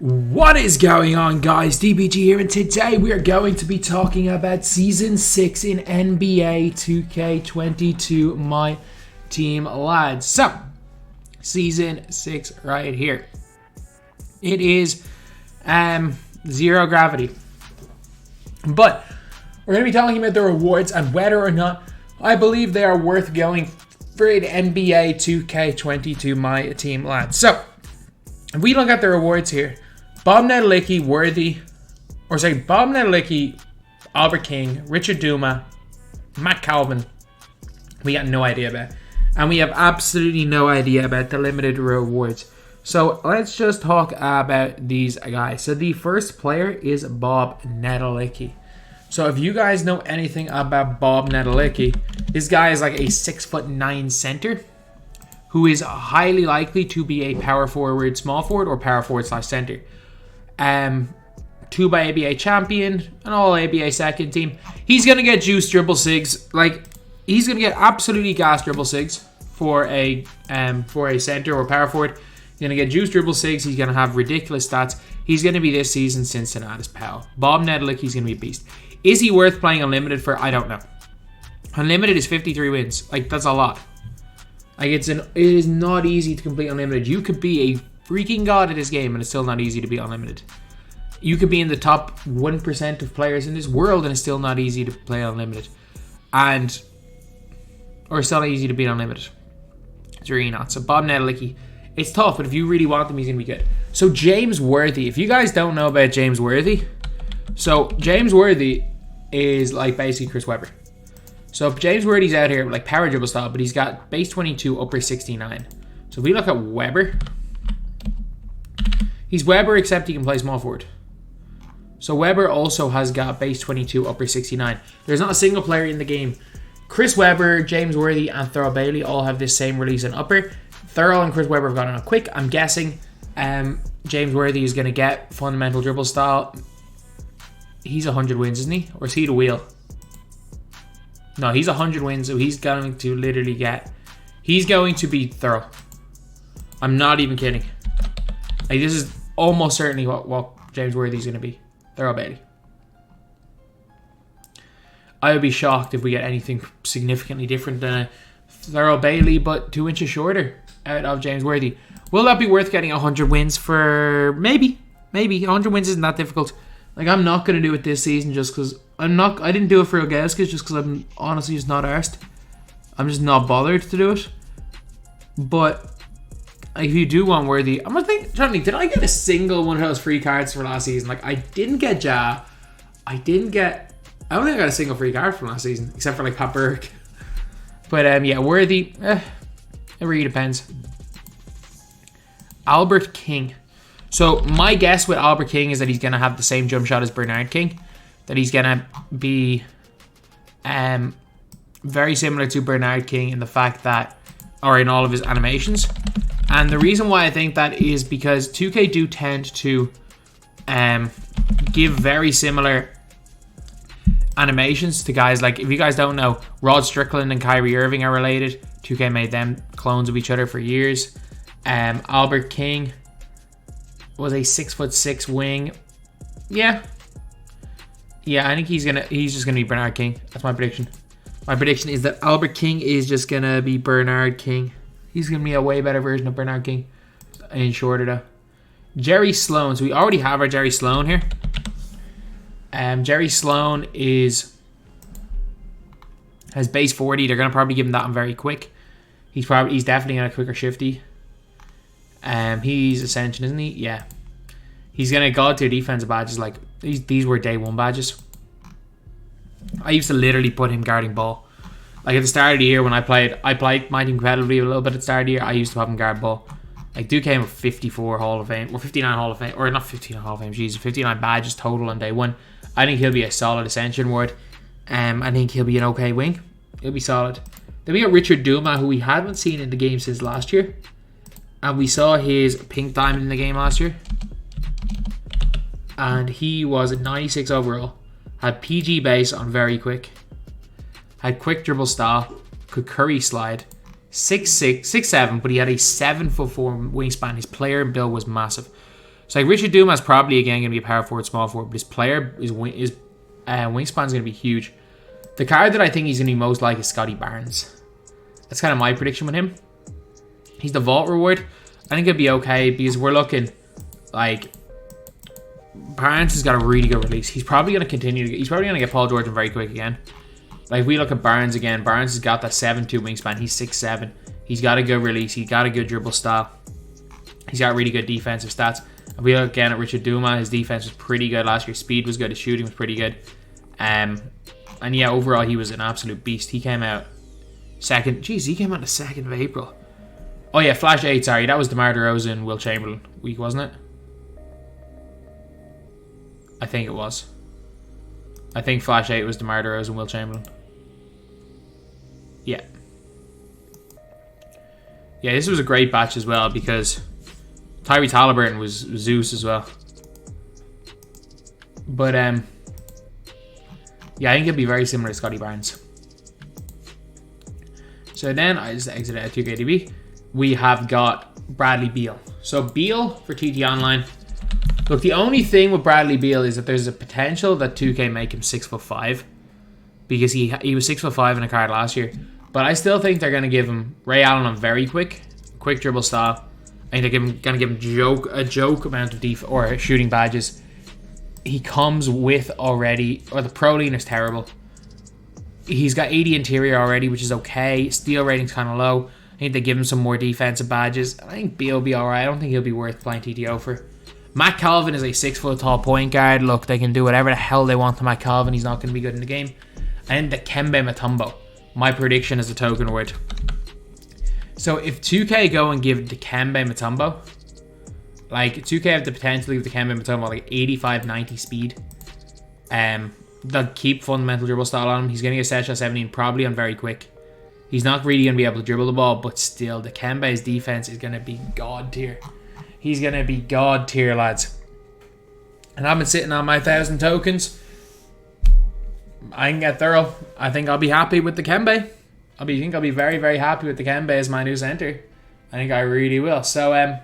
What is going on, guys? DBG here, and today we are going to be talking about Season 6 in NBA 2K22 MyTEAM, lads. So, Season 6 right here. It is zero gravity. But we're going to be talking about the rewards and whether or not I believe they are worth going for an NBA 2K22 MyTEAM, lads. So, if we look at the rewards here, Bob Netolicky, Bob Netolicky, Albert King, Richard Duma, Matt Calvin, we got no idea about. And we have absolutely no idea about the limited rewards. So let's just talk about these guys. So the first player is Bob Netolicky. So if you guys know anything about Bob Netolicky, this guy is like a 6'9" center who is highly likely to be a power forward, small forward, or power forward / center. 2x ABA champion, an all ABA second team. He's gonna get juice dribble sigs. Like, he's gonna get absolutely gas dribble sigs for a center or power forward. He's gonna get juice dribble sigs. He's gonna have ridiculous stats. He's gonna be this season Cincinnati's pal. Bob Netolicky's gonna be a beast. Is he worth playing Unlimited for? I don't know. Unlimited is 53 wins. Like, that's a lot. Like, it is not easy to complete Unlimited. You could be a freaking god at this game and it's still not easy to be Unlimited. You could be in the top 1% of players in this world and it's still not easy to play Unlimited. Or it's still not easy to beat Unlimited. It's really not. So Bob Netolicky, it's tough, but if you really want them, he's going to be good. So James Worthy. If you guys don't know about James Worthy, so James Worthy is like basically Chris Webber. So James Worthy's out here with like power dribble style, but he's got base 22, upper 69. So if we look at Webber, he's Webber except he can play small forward. So Webber also has got base 22, upper 69. There's not a single player in the game. Chris Webber, James Worthy, and Thurl Bailey all have this same release in upper. Thurl and Chris Webber have gotten on quick. I'm guessing James Worthy is going to get fundamental dribble style. He's 100 wins, isn't he? Or is he the wheel? No, he's 100 wins, so he's going to literally get... He's going to beat Thurl. I'm not even kidding. Like, this is almost certainly what James Worthy's going to be. Thurl Bailey. I would be shocked if we get anything significantly different than a Thurl Bailey, but 2 inches shorter out of James Worthy. Will that be worth getting 100 wins for? Maybe. 100 wins isn't that difficult. Like, I'm not going to do it this season just because I didn't do it for Ilgauskas just because I'm honestly just not arsed. I'm just not bothered to do it. But if you do want Worthy, I'm gonna think, did I get a single one of those free cards for last season? Like, I didn't get Ja. I don't think I got a single free card from last season, except for like Pat Burke. But yeah, Worthy, it really depends. Albert King. So my guess with Albert King is that he's gonna have the same jump shot as Bernard King. That he's gonna be very similar to Bernard King in the fact that, or in all of his animations. And the reason why I think that is because 2K do tend to give very similar animations to guys. Like, if you guys don't know, Rod Strickland and Kyrie Irving are related. 2K made them clones of each other for years. Albert King was a 6'6" wing. Yeah, I think he's just gonna be Bernard King. That's my prediction. My prediction is that Albert King is just gonna be Bernard King. He's going to be a way better version of Bernard King. And shorter, though. Jerry Sloan. So we already have our Jerry Sloan here. Jerry Sloan has base 40. They're going to probably give him that one very quick. He's definitely on a quicker shifty. He's Ascension, isn't he? Yeah. He's going to God tier defensive badges. Like, these were day 1 badges. I used to literally put him guarding ball. Like, at the start of the year when I played my team competitively a little bit at the start of the year, I used to have him guard ball. Like, dude came with 54 Hall of Fame, or 59 Hall of Fame, or not 59 Hall of Fame, Jesus, 59 badges total on day 1. I think he'll be a solid Ascension ward. I think he'll be an okay wing. He'll be solid. Then we got Richard Duma, who we haven't seen in the game since last year. And we saw his pink diamond in the game last year. And he was a 96 overall. Had PG base on very quick. Had quick dribble style, could curry slide, 6'6", 6'7", but he had a 7'4" wingspan. His player build was massive. So like Richard Dumas probably again going to be a power forward, small forward, but his player is wingspan is going to be huge. The card that I think he's going to be most like is Scotty Barnes. That's kind of my prediction with him. He's the vault reward. I think it'll be okay because we're looking like Barnes has got a really good release. He's probably going to continue. He's probably going to get Paul George very quick again. Like if we look at Barnes again, Barnes has got that 7'2" wingspan. He's 6'7". He's got a good release. He's got a good dribble style. He's got really good defensive stats. If we look again at Richard Dumas, his defense was pretty good last year. Speed was good. His shooting was pretty good. And yeah, overall he was an absolute beast. He came out second. Jeez, he came out the 2nd of April. Oh yeah, Flash 8, sorry. That was DeMar DeRozan, Will Chamberlain week, wasn't it? I think it was. I think Flash 8 was DeMar DeRozan, Will Chamberlain. Yeah. Yeah, this was a great batch as well because Tyrese Halliburton was Zeus as well. But, yeah, I think it'll be very similar to Scotty Barnes. So then, I just exited out 2KDB. We have got Bradley Beal. So Beal for TT Online. Look, the only thing with Bradley Beal is that there's a potential that 2K make him 6'5", because he was 6'5" in a card last year. But I still think they're going to give him Ray Allen on very quick dribble style. I think they're going to give him a joke amount of shooting badges. He comes with already, or the pro lean is terrible. He's got 80 interior already, which is okay. Steal rating's kind of low. I think they give him some more defensive badges. I think Beal will be alright. I don't think he'll be worth playing TTO for. Matt Calvin is a 6 foot tall point guard. Look, they can do whatever the hell they want to Matt Calvin. He's not going to be good in the game. And dikembe mutombo. My prediction is a token word. So if 2K go and give dikembe mutombo, like 2K have the potential to give dikembe mutombo like 85-90 speed. They'll keep fundamental dribble style on him. He's going to get set shot 17 probably on very quick. He's not really going to be able to dribble the ball, but still, Dikembe's defense is going to be god tier. He's going to be god tier, lads. And I've been sitting on my 1,000 tokens. I can get thorough. I think I'll be happy with Dikembe. I think I'll be very, very happy with Dikembe as my new center. I think I really will. So,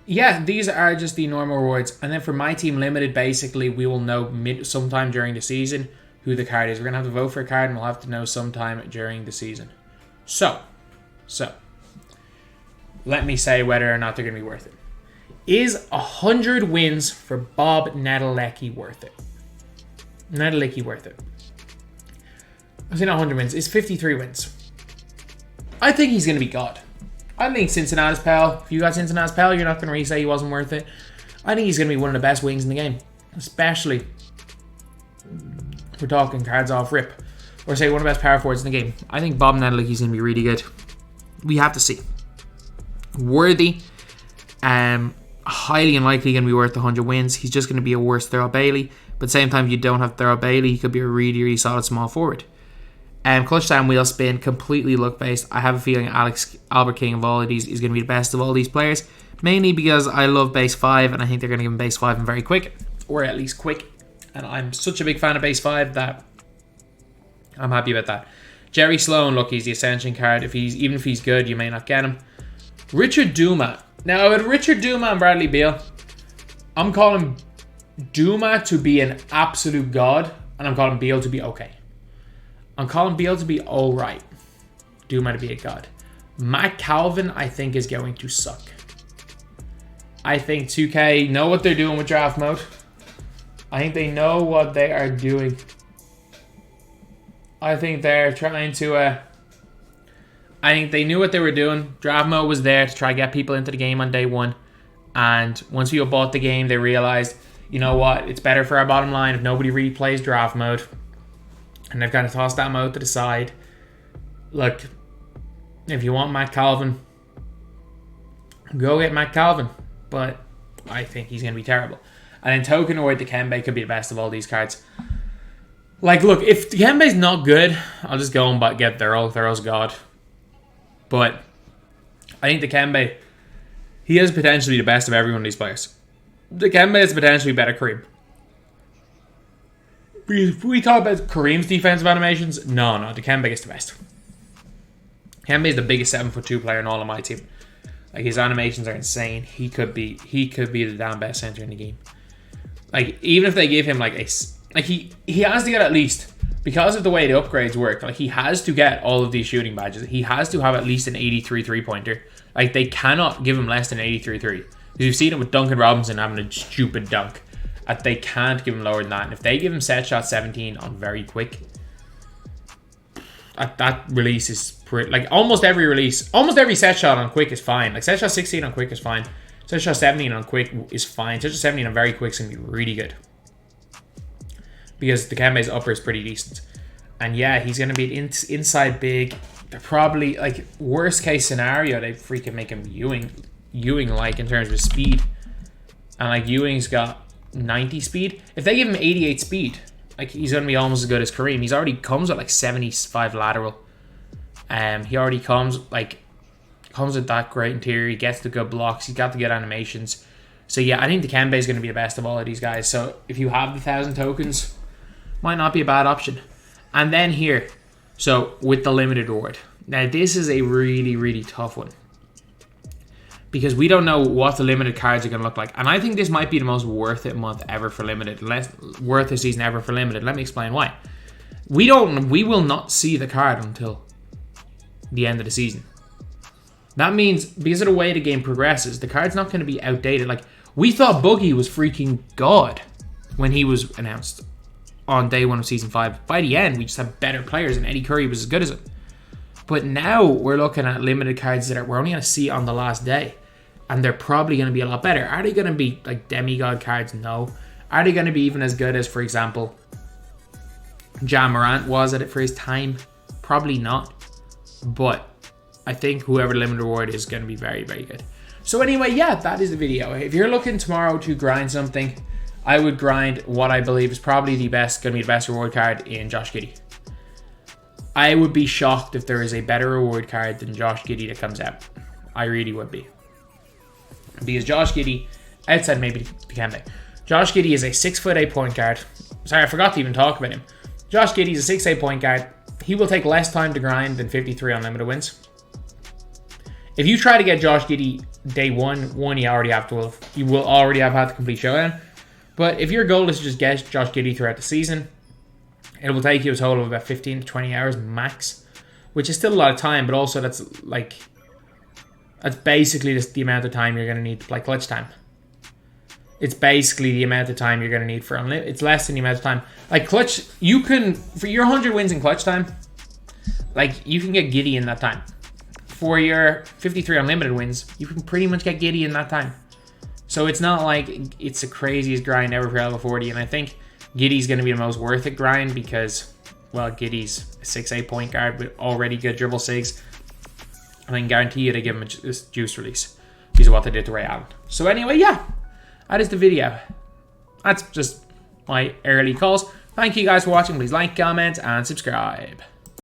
yeah, these are just the normal rewards. And then for my team limited, basically, we will know sometime during the season who the card is. We're going to have to vote for a card, and we'll have to know sometime during the season. So, let me say whether or not they're going to be worth it. Is 100 wins for Bob Netolicky worth it? Netolicky worth it. I say not 100 wins. It's 53 wins. I think he's going to be god. I think Cincinnati's pal. If you got Cincinnati's pal, you're not going to really say he wasn't worth it. I think he's going to be one of the best wings in the game. Especially if we're talking cards off rip. Or say one of the best power forwards in the game. I think Bob Netalicky's going to be really good. We have to see. Worthy. Highly unlikely going to be worth 100 wins. He's just going to be a worse Thurl Bailey. But at the same time, if you don't have Thurl Bailey, he could be a really, really solid small forward. Clutch time, wheel spin, completely luck based. I have a feeling Albert King of all of these is going to be the best of all these players. Mainly because I love base 5 and I think they're going to give him base 5 and very quick. Or at least quick. And I'm such a big fan of base 5 that I'm happy about that. Jerry Sloan, look, he's the Ascension card. Even if he's good, you may not get him. Richard Dumas. Now, with Richard Dumas and Bradley Beal, I'm calling Dumas to be an absolute god, and I'm calling Beal to be okay. I'm calling Beal to be alright. Dumas to be a god. Matt Calvin, I think, is going to suck. I think 2K know what they're doing with draft mode. I think they know what they are doing. I think they're trying to... I think they knew what they were doing. Draft mode was there to try to get people into the game on day one. And once people bought the game, they realized, you know what, it's better for our bottom line if nobody really plays draft mode. And they've kind of tossed that mode to the side. Look, if you want Matt Calvin, go get Matt Calvin. But I think he's going to be terrible. And then Token or Dikembe could be the best of all these cards. Like, look, if Dikembe's not good, I'll just go and get Thurl. Thurl's god. But I think Dikembe, he has potentially the best of every one of these players. Dikembe is potentially better Kareem. We talk about Kareem's defensive animations. No, Dikembe is the best. Dikembe is the biggest 7'2" player in all of my team. Like, his animations are insane. He could be the damn best center in the game. Like, even if they give him like he has to get at least, because of the way the upgrades work, like he has to get all of these shooting badges. He has to have at least an 83 3-pointer. Like, they cannot give him less than 83 3. Because you've seen it with Duncan Robinson having a stupid dunk. They can't give him lower than that. And if they give him set shot 17 on very quick, that release is pretty, like almost every set shot on quick is fine. Like set shot 16 on quick is fine. Set shot 17 on quick is fine. Set shot 17 on very quick is going to be really good. Because Dikembe's upper is pretty decent. And yeah, he's going to be an inside big. They're probably, like, worst case scenario, they freaking make him Ewing like in terms of speed. And like Ewing's got 90 speed. If they give him 88 speed, like he's going to be almost as good as Kareem. He's already comes with like 75 lateral. He already comes with that great interior. He gets the good blocks. He's got the good animations. So yeah, I think Dikembe is going to be the best of all of these guys. So if you have the 1,000 tokens, might not be a bad option. And then here, so with the limited reward. Now this is a really, really tough one. Because we don't know what the limited cards are going to look like. And I think this might be the most worth it month ever for limited. Worth a season ever for limited. Let me explain why. We will not see the card until the end of the season. That means, because of the way the game progresses, the card's not going to be outdated. Like, we thought Boogie was freaking God when he was announced on day 1 of Season 5. By the end, we just have better players, and Eddie Curry was as good as him. But now we're looking at limited cards that we're only going to see on the last day. And they're probably going to be a lot better. Are they going to be like demigod cards? No. Are they going to be even as good as, for example, Ja Morant was at it for his time? Probably not. But I think whoever the limited reward is going to be very, very good. So anyway, yeah, that is the video. If you're looking tomorrow to grind something, I would grind what I believe is probably going to be the best reward card in Josh Giddey. I would be shocked if there is a better reward card than Josh Giddey that comes out. I really would be. Because Josh Giddey, outside maybe Dikembe, Josh Giddey is a 6'8" point guard. Sorry, I forgot to even talk about him. Josh Giddey is a 6'8" point guard. He will take less time to grind than 53 unlimited wins. If you try to get Josh Giddey day one, you will already have had the complete showdown. But if your goal is to just get Josh Giddey throughout the season, it will take you a total of about 15 to 20 hours max, which is still a lot of time, but also that's basically just the amount of time you're going to need to play clutch time. It's basically the amount of time you're going to need for unlimited. It's less than the amount of time. Like clutch, you can, for your 100 wins in clutch time, like you can get Giddey in that time. For your 53 unlimited wins, you can pretty much get Giddey in that time. So it's not like it's the craziest grind ever for level 40. And I think Giddey's going to be the most worth it grind because, well, Giddey's a 6'8" point guard with already good dribble sigs. And I can guarantee you they give him this juice release because of what they did to Ray Allen. So anyway, yeah, that is the video. That's just my early calls. Thank you guys for watching. Please like, comment, and subscribe.